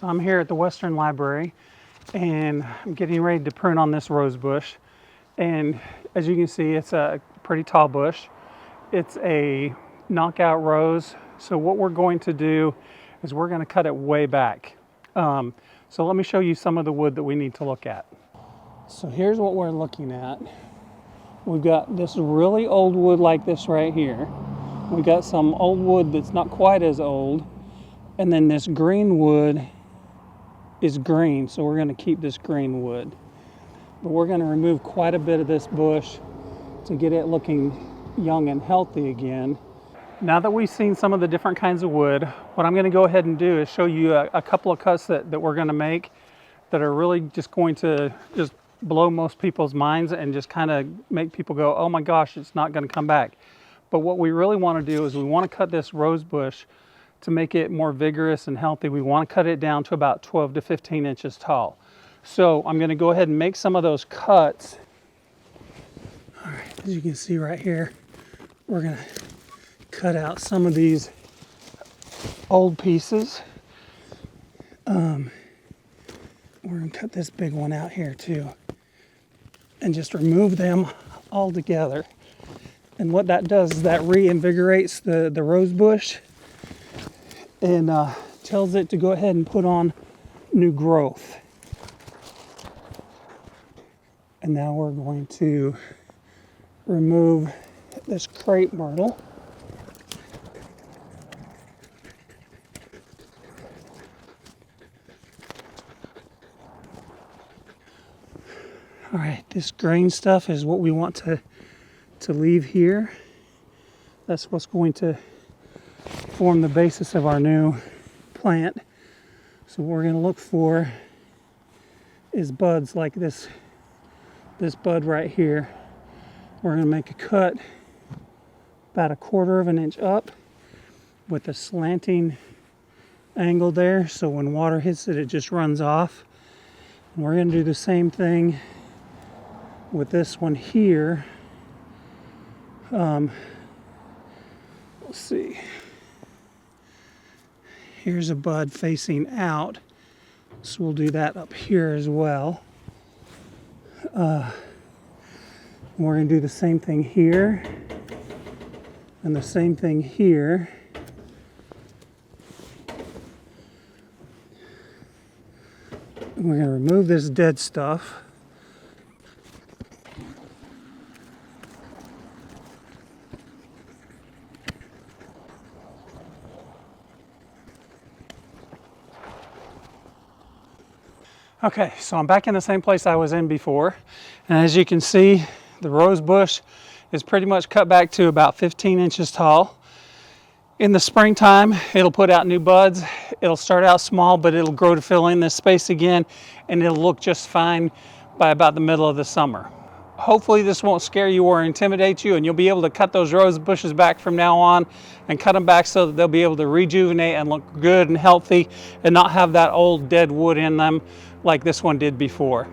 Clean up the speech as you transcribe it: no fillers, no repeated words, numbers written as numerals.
So I'm here at the Western Library and I'm getting ready to prune on this rose bush. And as you can see, it's a pretty tall bush. It's a knockout rose. So what we're going to do is we're going to cut it way back. So let me show you some of the wood that we need to look at. So here's what we're looking at. We've got this really old wood like this right here. We've got some old wood that's not quite as old. And then this green wood is green, so we're going to keep this green wood. But we're going to remove quite a bit of this bush to get it looking young and healthy again. Now that we've seen some of the different kinds of wood, what I'm going to go ahead and do is show you a couple of cuts that we're going to make that are really just going to just blow most people's minds and just kind of make people go, oh my gosh, it's not going to come back. But what we really want to do is we want to cut this rose bush to make it more vigorous and healthy. We want to cut it down to about 12 to 15 inches tall. So I'm going to go ahead and make some of those cuts. All right, as you can see right here, we're going to cut out some of these old pieces. We're going to cut this big one out here too and just remove them all together. And what that does is that reinvigorates the rose bush and tells it to go ahead and put on new growth. And now we're going to remove this crepe myrtle. All right, this green stuff is what we want to leave here. That's what's going to form the basis of our new plant. So what we're going to look for is buds like this bud right here. We're going to make a cut about 1/4 of an inch up with a slanting angle there, so when water hits it, it just runs off. And we're going to do the same thing with this one here. Let's see. Here's a bud facing out, so we'll do that up here as well. We're going to do the same thing here and the same thing here. And we're going to remove this dead stuff. Okay, so I'm back in the same place I was in before. And as you can see, the rose bush is pretty much cut back to about 15 inches tall. In the springtime, it'll put out new buds. It'll start out small, but it'll grow to fill in this space again, and it'll look just fine by about the middle of the summer. Hopefully this won't scare you or intimidate you, and you'll be able to cut those rose bushes back from now on and cut them back so that they'll be able to rejuvenate and look good and healthy and not have that old dead wood in them like this one did before.